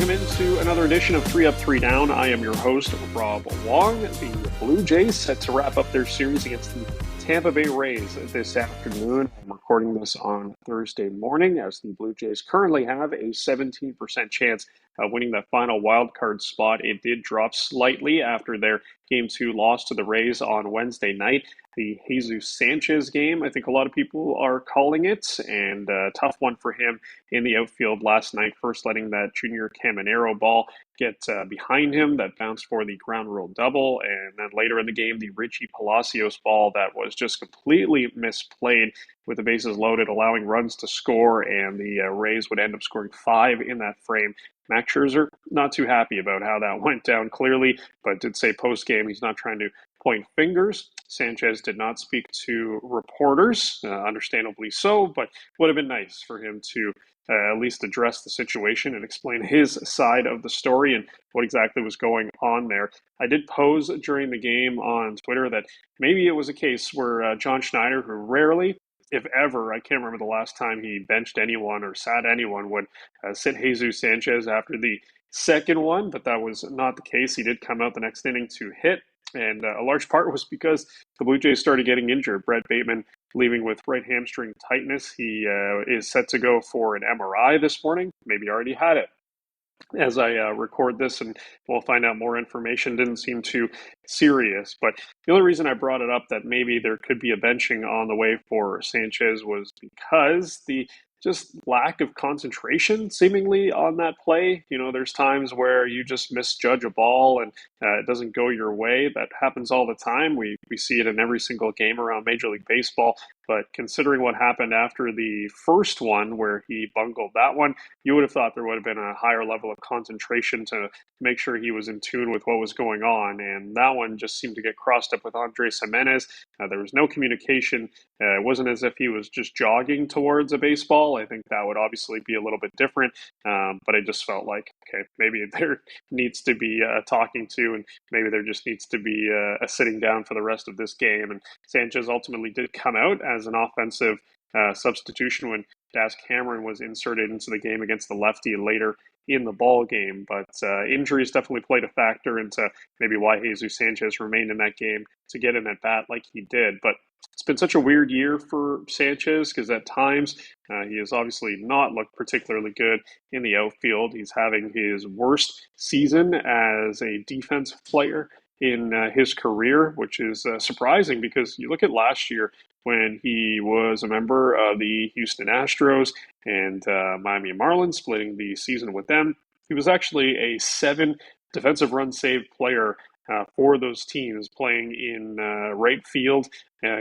welcome into another edition of 3 Up, 3 Down. I am your host, Rob Wong. The Blue Jays set to wrap up their series against the Tampa Bay Rays this afternoon. I'm recording this on Thursday morning as the Blue Jays currently have a 17% chance of winning that final wild card spot. It did drop slightly after their Game 2 loss to the Rays on Wednesday night. The Jesus Sanchez game, I think a lot of people are calling it, and a tough one for him in the outfield last night, first letting that Junior Caminero ball get behind him that bounced for the ground rule double, and then later in the game, the Richie Palacios ball that was just completely misplayed with the bases loaded, allowing runs to score, and the Rays would end up scoring 5 in that frame. Max Scherzer, not too happy about how that went down clearly, but did say post-game he's not trying to point fingers. Sanchez did not speak to reporters, understandably so, but would have been nice for him to at least address the situation and explain his side of the story and what exactly was going on there. I did pose during the game on Twitter that maybe it was a case where John Schneider, who rarely, if ever, I can't remember the last time he benched anyone or sat anyone, would sit Jesus Sanchez after the second one, but that was not the case. He did come out the next inning to hit, and a large part was because the Blue Jays started getting injured. Brett Bateman leaving with right hamstring tightness. He is set to go for an MRI this morning. Maybe already had it as I record this, and we'll find out more information. Didn't seem too serious, but the only reason I brought it up that maybe there could be a benching on the way for Sanchez was because the just lack of concentration seemingly on that play. You know, there's times where you just misjudge a ball and it doesn't go your way. That happens all the time. We see it in every single game around Major League Baseball. But considering what happened after the first one where he bungled that one, you would have thought there would have been a higher level of concentration to make sure he was in tune with what was going on. And that one just seemed to get crossed up with Andres Gimenez. There was no communication. It wasn't as if he was just jogging towards a baseball. I think that would obviously be a little bit different. But I just felt like, okay, maybe there needs to be talking to, and maybe there just needs to be a sitting down for the rest of this game. And Sanchez ultimately did come out as an offensive substitution when Das Cameron was inserted into the game against the lefty later in the ball game. But injuries definitely played a factor into maybe why Jesus Sanchez remained in that game to get in at bat like he did. But it's been such a weird year for Sanchez because at times he has obviously not looked particularly good in the outfield. He's having his worst season as a defensive player in his career, which is surprising because you look at last year when he was a member of the Houston Astros and Miami Marlins, splitting the season with them. He was actually a 7 defensive run saved player for those teams, playing in right field,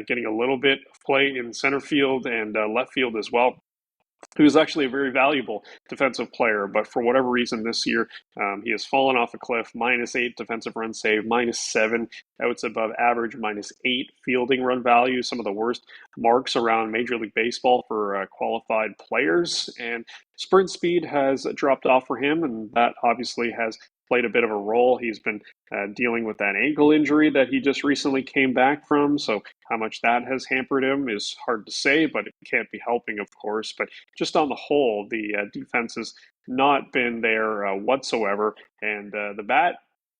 getting a little bit of play in center field and left field as well. He was actually a very valuable defensive player, but for whatever reason this year, he has fallen off a cliff. -8 defensive run save, -7 outs above average, -8 fielding run value, some of the worst marks around Major League Baseball for qualified players. And sprint speed has dropped off for him, and that obviously has played a bit of a role. He's been dealing with that ankle injury that he just recently came back from. So how much that has hampered him is hard to say, but it can't be helping, of course. But just on the whole, the defense has not been there whatsoever. And the bat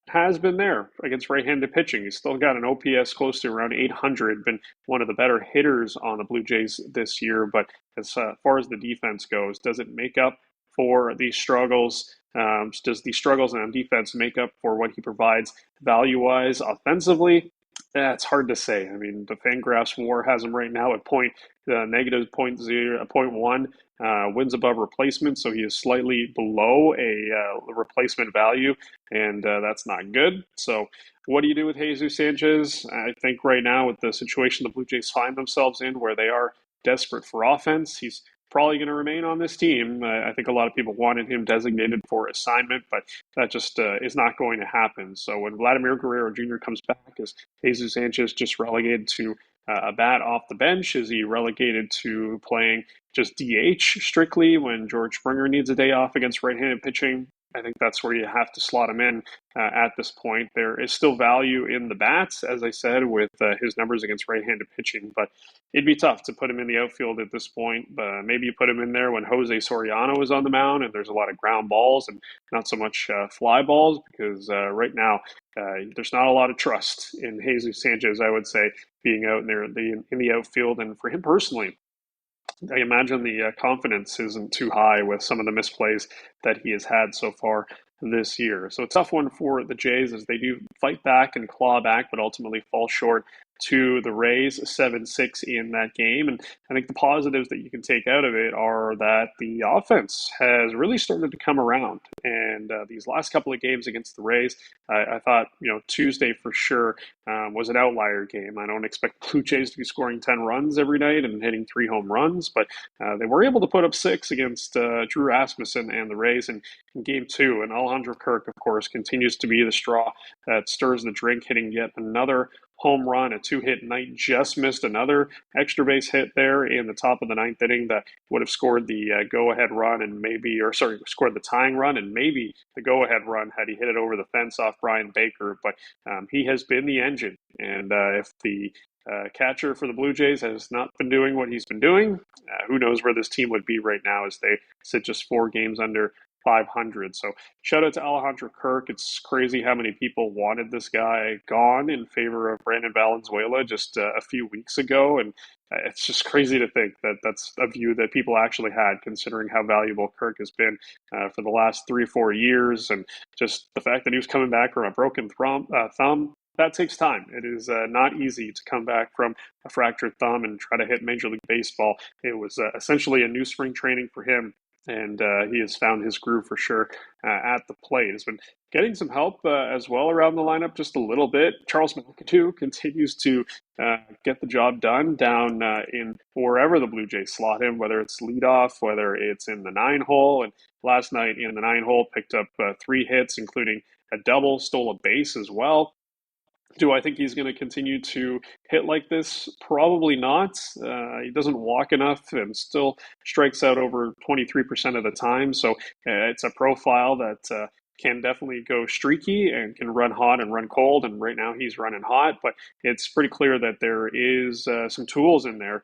has been there against right-handed pitching. He's still got an OPS close to around 800, been one of the better hitters on the Blue Jays this year. But as far as the defense goes, does it make up for these struggles? Does the struggles on defense make up for what he provides value-wise offensively? It's hard to say. I mean, the Fangraphs WAR has him right now at -0.1, wins above replacement, so he is slightly below a replacement value, and that's not good. So what do you do with Jesus Sanchez? I think right now with the situation the Blue Jays find themselves in, where they are desperate for offense, he's probably going to remain on this team. I think a lot of people wanted him designated for assignment, but that just is not going to happen. So when Vladimir Guerrero Jr. comes back, is Jesus Sanchez just relegated to a bat off the bench? Is he relegated to playing just DH strictly when George Springer needs a day off against right-handed pitching? I think that's where you have to slot him in at this point. There is still value in the bats, as I said, with his numbers against right-handed pitching, but it'd be tough to put him in the outfield at this point. Maybe you put him in there when Jose Soriano is on the mound and there's a lot of ground balls and not so much fly balls, because right now there's not a lot of trust in Jesus Sanchez, I would say, being out in there in the outfield. And for him personally, I imagine the confidence isn't too high with some of the misplays that he has had so far this year. So a tough one for the Jays as they do fight back and claw back, but ultimately fall short to the Rays 7-6 in that game. And I think the positives that you can take out of it are that the offense has really started to come around. And these last couple of games against the Rays, I thought, Tuesday for sure was an outlier game. I don't expect Blue Jays to be scoring 10 runs every night and hitting 3 home runs, but they were able to put up 6 against Drew Rasmussen and the Rays in game 2. And Alejandro Kirk, of course, continues to be the straw that stirs the drink, hitting yet another home run, a 2-hit night, just missed another extra base hit there in the top of the 9th inning that would have scored the go-ahead run scored the tying run and maybe the go-ahead run had he hit it over the fence off Brian Baker. But he has been the engine, and if the catcher for the Blue Jays has not been doing what he's been doing, who knows where this team would be right now as they sit just 4 games under 500. So shout out to Alejandro Kirk. It's crazy how many people wanted this guy gone in favor of Brandon Valenzuela just a few weeks ago. And it's just crazy to think that that's a view that people actually had, considering how valuable Kirk has been for the last 3-4 years. And just the fact that he was coming back from a broken thumb, that takes time. It is not easy to come back from a fractured thumb and try to hit Major League Baseball. It was essentially a new spring training for him, and he has found his groove for sure at the plate. Has been getting some help as well around the lineup just a little bit. Charles McAdoo continues to get the job done down in wherever the Blue Jays slot him, whether it's leadoff, whether it's in the 9-hole. And last night in the 9-hole, picked up 3 hits, including a double, stole a base as well. Do I think he's going to continue to hit like this? Probably not. He doesn't walk enough and still strikes out over 23% of the time. So it's a profile that can definitely go streaky and can run hot and run cold. And right now he's running hot, but it's pretty clear that there is some tools in there.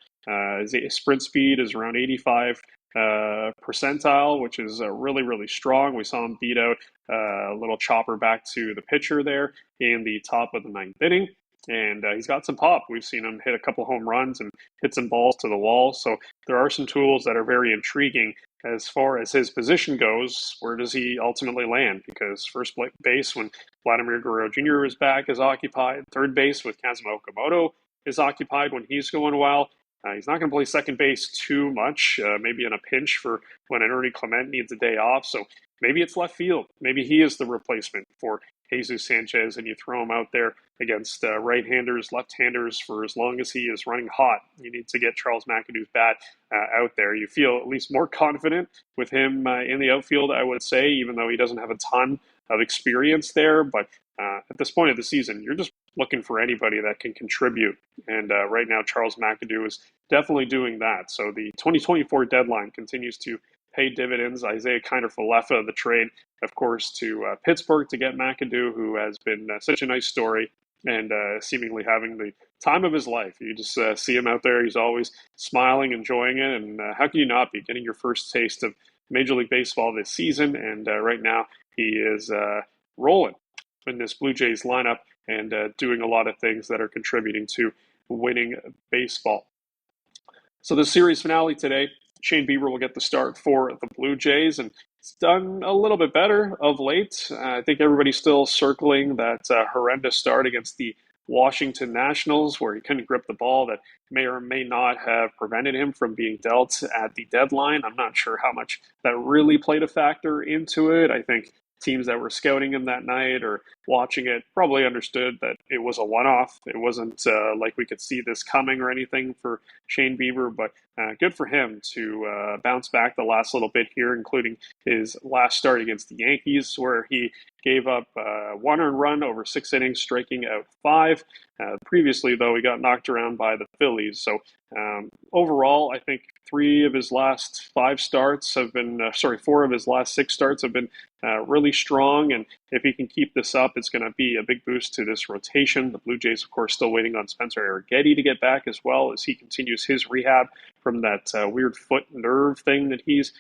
His sprint speed is around 85 percentile, which is really, really strong. We saw him beat out a little chopper back to the pitcher there in the top of the 9th inning. And he's got some pop. We've seen him hit a couple home runs and hit some balls to the wall. So there are some tools that are very intriguing. As far as his position goes, where does he ultimately land? Because first base, when Vladimir Guerrero Jr. is back, is occupied. Third base with Kazuma Okamoto is occupied when he's going well. He's not going to play second base too much, maybe in a pinch for when an Ernie Clement needs a day off. So maybe it's left field. Maybe he is the replacement for Jesus Sanchez, and you throw him out there against right-handers, left-handers for as long as he is running hot. You need to get Charles McAdoo's bat out there. You feel at least more confident with him in the outfield, I would say, even though he doesn't have a ton of experience there. But at this point of the season, you're just looking for anybody that can contribute. And right now, Charles McAdoo is definitely doing that. So the 2024 deadline continues to pay dividends. Isaiah Kiner-Falefa, the trade, of course, to Pittsburgh to get McAdoo, who has been such a nice story and seemingly having the time of his life. You just see him out there. He's always smiling, enjoying it. And how can you not be getting your first taste of Major League Baseball this season? And right now, he is rolling in this Blue Jays lineup and doing a lot of things that are contributing to winning baseball. So the series finale today, Shane Bieber will get the start for the Blue Jays, and it's done a little bit better of late. I think everybody's still circling that horrendous start against the Washington Nationals, where he couldn't grip the ball, that may or may not have prevented him from being dealt at the deadline. I'm not sure how much that really played a factor into it. I think teams that were scouting him that night or watching it probably understood that it was a one-off. It wasn't like we could see this coming or anything for Shane Bieber, but good for him to bounce back the last little bit here, including his last start against the Yankees, where he gave up 1 earned run over 6 innings, striking out 5. Previously, though, he got knocked around by the Phillies. So overall, I think 4 of his last 6 starts have been really strong. And if he can keep this up, it's going to be a big boost to this rotation. The Blue Jays, of course, still waiting on Spencer Arrighetti to get back as well as he continues his rehab from that weird foot nerve thing that he's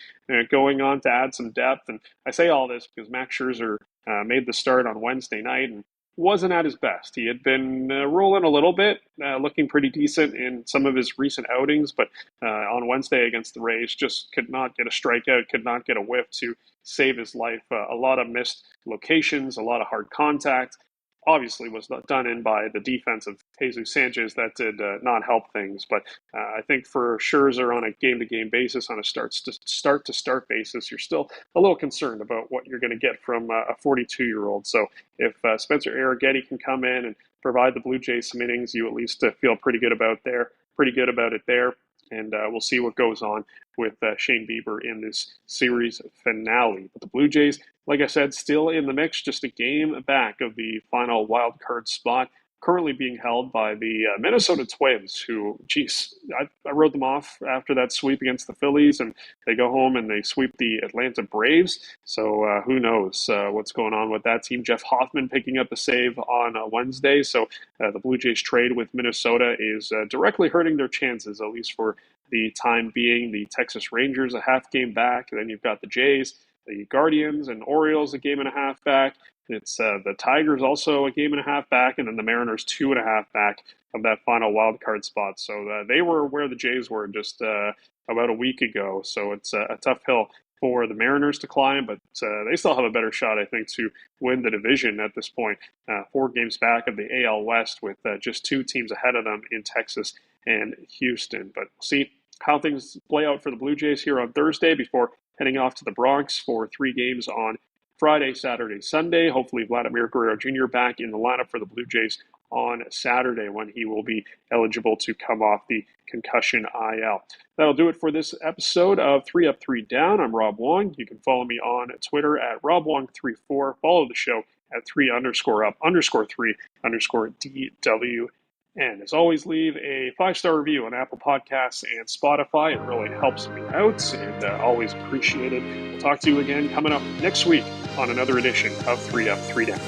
going on to add some depth. And I say all this because Max Scherzer made the start on Wednesday night and wasn't at his best. He had been rolling a little bit, looking pretty decent in some of his recent outings, but on Wednesday against the Rays just could not get a strikeout, could not get a whiff to save his life. A lot of missed locations, a lot of hard contact. Obviously was not done in by the defense of Jesus Sanchez. That did not help things. But I think for Scherzer on a game-to-game basis, on a start-to-start basis, you're still a little concerned about what you're going to get from a 42-year-old. So if Spencer Arrighetti can come in and provide the Blue Jays some innings, you at least feel pretty good about it there. And we'll see what goes on with Shane Bieber in this series finale. But the Blue Jays, like I said, still in the mix, just a game back of the final wild card spot, currently being held by the Minnesota Twins, who, I wrote them off after that sweep against the Phillies, and they go home and they sweep the Atlanta Braves. So who knows what's going on with that team. Jeff Hoffman picking up a save on Wednesday. So the Blue Jays trade with Minnesota is directly hurting their chances, at least for the time being. The Texas Rangers a half game back, and then you've got the Jays, the Guardians and Orioles a game and a half back. It's the Tigers also a game and a half back, and then the Mariners 2.5 back of that final wild card spot. So they were where the Jays were just about a week ago. So it's a tough hill for the Mariners to climb, but they still have a better shot, I think, to win the division at this point. 4 games back of the AL West with just 2 teams ahead of them in Texas and Houston. But we'll see how things play out for the Blue Jays here on Thursday before heading off to the Bronx for 3 games on Friday, Saturday, Sunday. Hopefully Vladimir Guerrero Jr. back in the lineup for the Blue Jays on Saturday when he will be eligible to come off the concussion IL. That'll do it for this episode of 3 Up, 3 Down. I'm Rob Wong. You can follow me on Twitter at RobWong34. Follow the show at 3_up_3_DW. And as always, leave a 5-star review on Apple Podcasts and Spotify. It really helps me out and always appreciated. We'll talk to you again coming up next week on another edition of 3 Up, 3 Down.